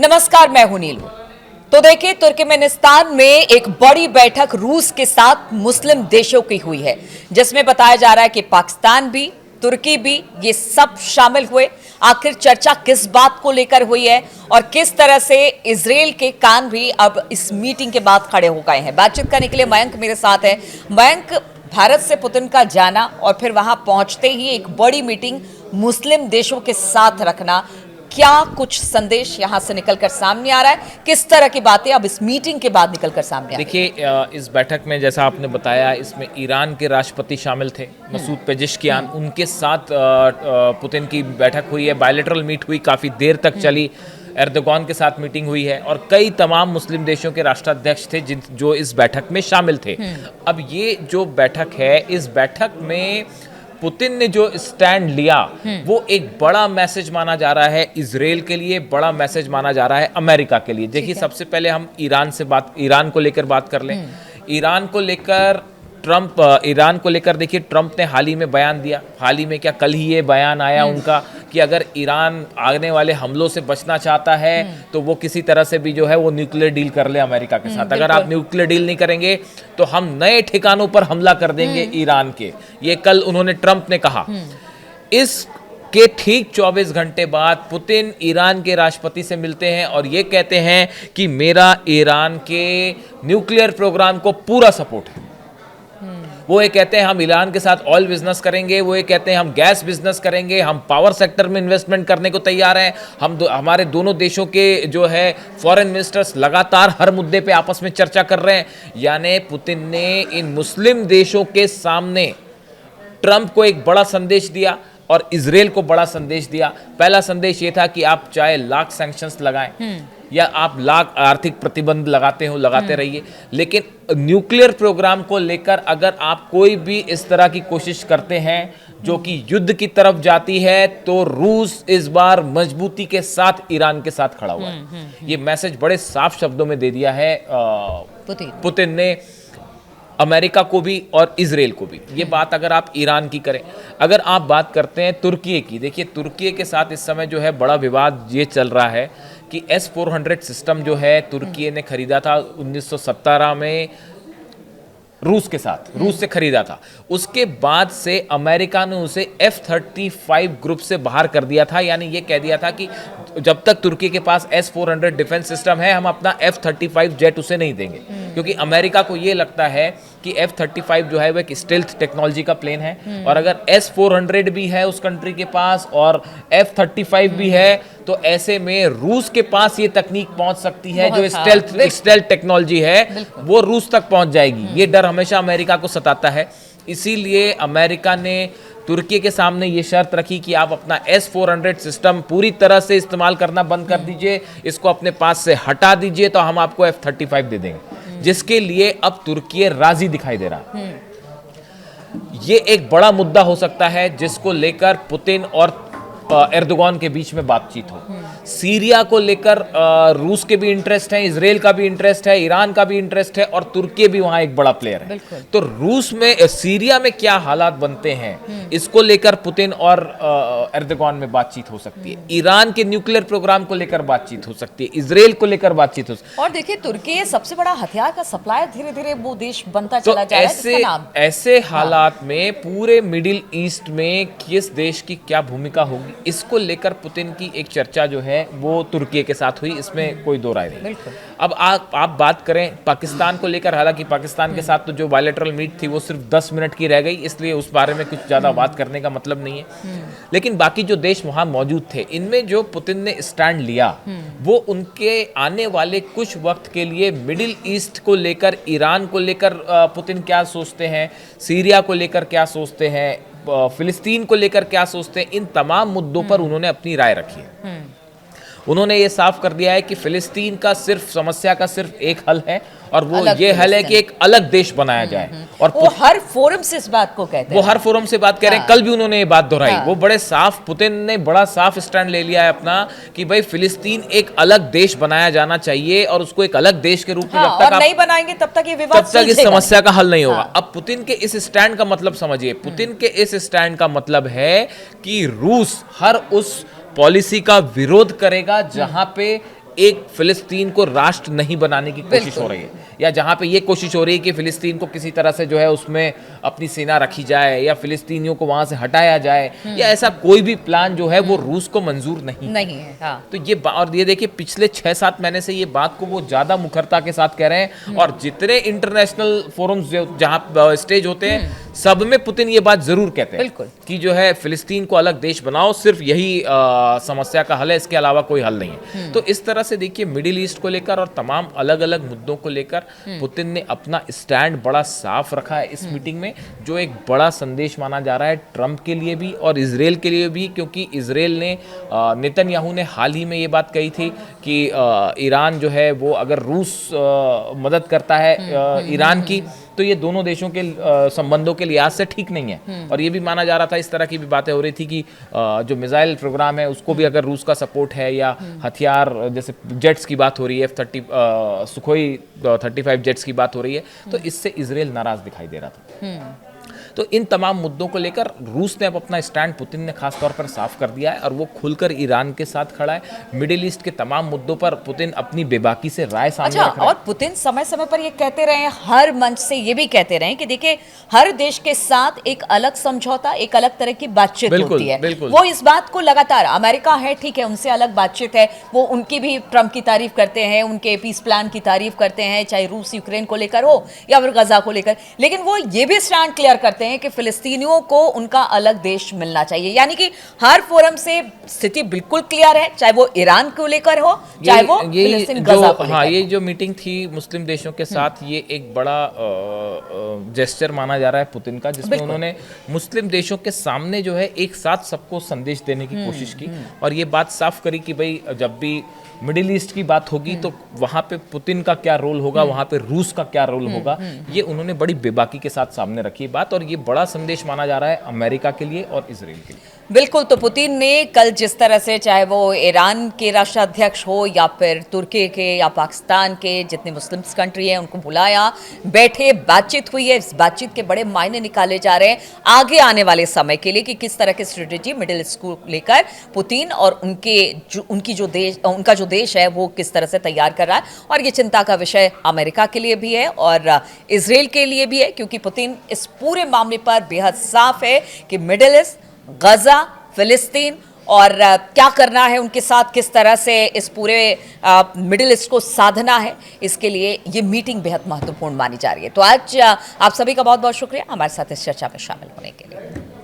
नमस्कार, मैं हूं नीलू। तो देखिए, तुर्कमेनिस्तान में एक बड़ी बैठक रूस के साथ मुस्लिम देशों की हुई है, जिसमें बताया जा रहा है कि पाकिस्तान भी, तुर्की भी, ये सब शामिल हुए। आखिर चर्चा किस बात को लेकर हुई है और किस तरह से इजराइल के कान भी अब इस मीटिंग के बाद खड़े हो गए हैं। बातचीत करने के लिए मयंक मेरे साथ है। मयंक, भारत से पुतिन का जाना और फिर वहां पहुंचते ही एक बड़ी मीटिंग मुस्लिम देशों के साथ रखना, क्या कुछ संदेश यहां से निकलकर सामने आ रहा है? किस तरह की बातें अब इस मीटिंग के बाद निकलकर सामने आ रही हैं? देखिए, इस बैठक में जैसा आपने बताया, इसमें ईरान के राष्ट्रपति शामिल थे, मसूद पेजेश्कियान। उनके साथ पुतिन की बैठक हुई है, बायलैटरल मीट हुई, काफ़ी देर तक चली। एर्दोगान के साथ मीटिंग हुई है और कई तमाम मुस्लिम देशों के राष्ट्राध्यक्ष थे जो इस बैठक में शामिल थे। अब ये जो बैठक है, इस बैठक में पुतिन ने जो स्टैंड लिया वो एक बड़ा मैसेज माना जा रहा है इजराइल के लिए, बड़ा मैसेज माना जा रहा है अमेरिका के लिए। देखिए, सबसे पहले हम ईरान को लेकर बात कर लें। ईरान को लेकर देखिए, ट्रंप ने हाल ही में बयान दिया। हाल ही में क्या, कल ही ये बयान आया उनका कि अगर ईरान आने वाले हमलों से बचना चाहता है तो वो किसी तरह से भी जो है वो न्यूक्लियर डील कर ले अमेरिका के साथ। अगर आप न्यूक्लियर डील नहीं करेंगे तो हम नए ठिकानों पर हमला कर देंगे ईरान के। ये कल उन्होंने, ट्रंप ने कहा। इस के ठीक 24 घंटे बाद पुतिन ईरान के राष्ट्रपति से मिलते हैं और ये कहते हैं कि मेरा ईरान के न्यूक्लियर प्रोग्राम को पूरा सपोर्ट है। वो ये कहते हैं हम ईरान के साथ ऑयल बिजनेस करेंगे, वो ये कहते हैं हम गैस बिजनेस करेंगे, हम पावर सेक्टर में इन्वेस्टमेंट करने को तैयार हैं। हमारे दोनों देशों के जो है फॉरेन मिनिस्टर्स लगातार हर मुद्दे पे आपस में चर्चा कर रहे हैं। यानी पुतिन ने इन मुस्लिम देशों के सामने ट्रंप को एक बड़ा संदेश दिया और इजराइल को बड़ा संदेश दिया। पहला संदेश ये था कि आप चाहे लाख सैंक्शंस लगाएं या आप लाख आर्थिक प्रतिबंध लगाते रहिए, लेकिन न्यूक्लियर प्रोग्राम को लेकर अगर आप कोई भी इस तरह की कोशिश करते हैं जो कि युद्ध की तरफ जाती है, तो रूस इस बार मजबूती के साथ ईरान के साथ खड़ा हुआ है। ये मैसेज बड़े साफ शब्दों में दे दिया है पुतिन ने अमेरिका को भी और इजराइल को भी। ये बात अगर आप ईरान की करें, अगर आप बात करते हैं तुर्की की, देखिए तुर्की के साथ इस समय जो है बड़ा विवाद ये चल रहा है कि S-400 सिस्टम जो है तुर्की ने खरीदा था 1917 में रूस से खरीदा था। उसके बाद से अमेरिका ने उसे F-35 ग्रुप से बाहर कर दिया था। यानी ये कह दिया था कि जब तक तुर्की के पास S-400 डिफेंस सिस्टम है, हम अपना F-35 जेट उसे नहीं देंगे, क्योंकि अमेरिका को ये लगता है कि F-35 जो है वो एक स्टेल्थ टेक्नोलॉजी का प्लेन है और अगर S-400 भी है उस कंट्री के पास और F-35 भी है, तो ऐसे में रूस के पास ये तकनीक पहुंच सकती है जो स्टेल्थ टेक्नोलॉजी है वो रूस तक पहुंच जाएगी। ये डर हमेशा अमेरिका को सताता है। इसीलिए अमेरिका ने तुर्की के सामने ये शर्त रखी कि आप अपना S-400 सिस्टम पूरी तरह से इस्तेमाल करना बंद कर दीजिए, इसको अपने पास से हटा दीजिए, तो हम आपको F-35 दे देंगे, जिसके लिए अब तुर्की राजी दिखाई दे रहा है। ये एक बड़ा मुद्दा हो सकता है जिसको लेकर पुतिन और एर्दोगान के बीच में बातचीत हो। सीरिया को लेकर रूस के भी इंटरेस्ट है, इजराइल का भी इंटरेस्ट है, ईरान का भी इंटरेस्ट है और तुर्की भी वहां एक बड़ा प्लेयर है। तो सीरिया में क्या हालात बनते हैं, इसको लेकर पुतिन और एर्दोगान में बातचीत हो सकती है। ईरान के न्यूक्लियर प्रोग्राम को लेकर बातचीत हो सकती है, इजराइल को लेकर बातचीत हो सकती है। और देखिए, तुर्की सबसे बड़ा हथियार का सप्लायर धीरे धीरे वो देश बनता चला जा रहा है। ऐसे हालात में पूरे मिडिल ईस्ट में किस देश की क्या भूमिका होगी, इसको लेकर पुतिन की एक चर्चा जो है वो तुर्की के साथ हुई, इसमें कोई दो राय नहीं। अब आप बात करें पाकिस्तान को लेकर, हालांकि पाकिस्तान के साथ तो जो बायलैटरल मीट थी वो सिर्फ 10 मिनट की रह गई, इसलिए उस बारे में कुछ ज़्यादा बात करने का मतलब नहीं है। लेकिन बाकी जो देश वहाँ मौजूद थे, इनमें जो पुतिन ने स्टैंड लिया वो उनके आने वाले कुछ वक्त के लिए मिडिल ईस्ट को लेकर, ईरान को लेकर पुतिन क्या सोचते हैं, सीरिया को लेकर क्या सोचते हैं, फिलिस्तीन को लेकर क्या सोचते हैं, इन तमाम मुद्दों पर उन्होंने अपनी राय रखी है। उन्होंने ये साफ कर दिया है कि फिलिस्तीन का समस्या का सिर्फ एक हल है और वो ये हल है कि एक अलग देश बनाया जाए। और वो हर फोरम से इस बात को कहते हैं, वो हर फोरम से बात कह रहे हैं। कल भी उन्होंने ये बात दोहराई। वो बड़े साफ, पुतिन ने बड़ा साफ स्टैंड ले लिया है अपना कि भाई फिलिस्तीन एक अलग देश बनाया जाना चाहिए और उसको एक अलग देश के रूप में जब तक नहीं बनाएंगे तब तक ये विवाद, तब तक इस समस्या का हल नहीं होगा। अब पुतिन के इस स्टैंड का मतलब समझिए, पुतिन के इस स्टैंड का मतलब है कि रूस हर उस पॉलिसी का विरोध करेगा जहां पे एक फिलिस्तीन को राष्ट्र नहीं बनाने की कोशिश हो रही है, या जहां पे ये कोशिश हो रही है कि फिलिस्तीन को किसी तरह से जो है उसमें अपनी सेना रखी जाए या फिलिस्तीनियों को वहां से हटाया जाए, या ऐसा कोई भी प्लान जो है वो रूस को मंजूर नहीं है। हाँ। तो ये और ये देखिए पिछले 6-7 महीने से ये बात को वो ज्यादा मुखरता के साथ कह रहे हैं, और जितने इंटरनेशनल फोरम्स जहां स्टेज होते हैं सब में पुतिन ये बात जरूर कहते हैं बिल्कुल। कि जो है फिलिस्तीन को अलग देश बनाओ, सिर्फ यही समस्या का हल है, इसके अलावा कोई हल नहीं है। तो इस तरह से देखिए मिडिल ईस्ट को लेकर और तमाम अलग अलग मुद्दों को लेकर पुतिन ने अपना स्टैंड बड़ा साफ रखा है इस मीटिंग में, जो एक बड़ा संदेश माना जा रहा है ट्रंप के लिए भी और इजराइल के लिए भी, क्योंकि इजराइल ने नेतन्याहू ने हाल ही में ये बात कही थी कि ईरान जो है वो अगर रूस मदद करता है ईरान की, तो ये दोनों देशों के संबंधों के लिहाज से ठीक नहीं है। और ये भी माना जा रहा था, इस तरह की भी बातें हो रही थी कि जो मिसाइल प्रोग्राम है उसको भी अगर रूस का सपोर्ट है, या हथियार जैसे जेट्स की बात हो रही है, F-30 सुखोई 35 जेट्स की बात हो रही है, तो इससे इजराइल नाराज दिखाई दे रहा था। तो इन तमाम मुद्दों को लेकर रूस ने अब अपना स्टैंड पुतिन ने खास तौर पर साफ कर दिया है, और वो खुलकर ईरान के साथ खड़ा है। मिडिल ईस्ट के तमाम मुद्दों पर पुतिन अपनी बेबाकी से राय सामने रख रहा है। और पुतिन समय समय पर ये कहते रहे हैं, हर मंच से ये भी कहते रहे कि देखिए हर देश के साथ एक अलग समझौता, एक अलग तरह की बातचीत होती है। वो इस बात को लगातार, अमेरिका है ठीक है, उनसे अलग बातचीत है, वो उनकी भी ट्रंप की तारीफ करते हैं, उनके पीस प्लान की तारीफ करते हैं, चाहे रूस यूक्रेन को लेकर हो या फिर गजा को लेकर, लेकिन वो ये भी स्टैंड क्लियर करते हैं कि फिलिस्तीनियों को उनका अलग देश मिलना चाहिए। यानी कि हर फोरम से स्थिति बिल्कुल क्लियर है, चाहे वो ईरान को लेकर हो, चाहे वो फिलिस्तीन गजा को लेकर। हाँ, ये जो मीटिंग थी मुस्लिम देशों के साथ, ये एक बड़ा जेस्चर माना जा रहा है पुतिन का, जिसमें उन्होंने मुस्लिम देशों के सामने जो है एक साथ सबको संदेश देने की कोशिश की, और ये बात साफ करी कि भाई जब भी मिडिल ईस्ट की बात होगी तो वहां पे पुतिन का क्या रोल होगा, वहां पे रूस का क्या रोल होगा, ये उन्होंने बड़ी बेबाकी के साथ सामने रखी बात, और ये बड़ा संदेश माना जा रहा है अमेरिका के लिए और इजराइल के लिए। बिल्कुल। तो पुतिन ने कल जिस तरह से, चाहे वो ईरान के राष्ट्राध्यक्ष हो या फिर तुर्की के या पाकिस्तान के, जितने मुस्लिम कंट्री हैं उनको बुलाया, बैठे, बातचीत हुई है। इस बातचीत के बड़े मायने निकाले जा रहे हैं आगे आने वाले समय के लिए कि किस तरह की स्ट्रेटेजी मिडिल ईस्ट को लेकर पुतिन और उनका जो देश है वो किस तरह से तैयार कर रहा है। और ये चिंता का विषय अमेरिका के लिए भी है और इजराइल के लिए भी है, क्योंकि पुतिन इस पूरे मामले पर बेहद साफ है कि मिडिल ईस्ट, गजा, फिलिस्तीन और क्या करना है उनके साथ, किस तरह से इस पूरे मिडिल ईस्ट को साधना है, इसके लिए ये मीटिंग बेहद महत्वपूर्ण मानी जा रही है। तो आज आप सभी का बहुत बहुत शुक्रिया हमारे साथ इस चर्चा में शामिल होने के लिए।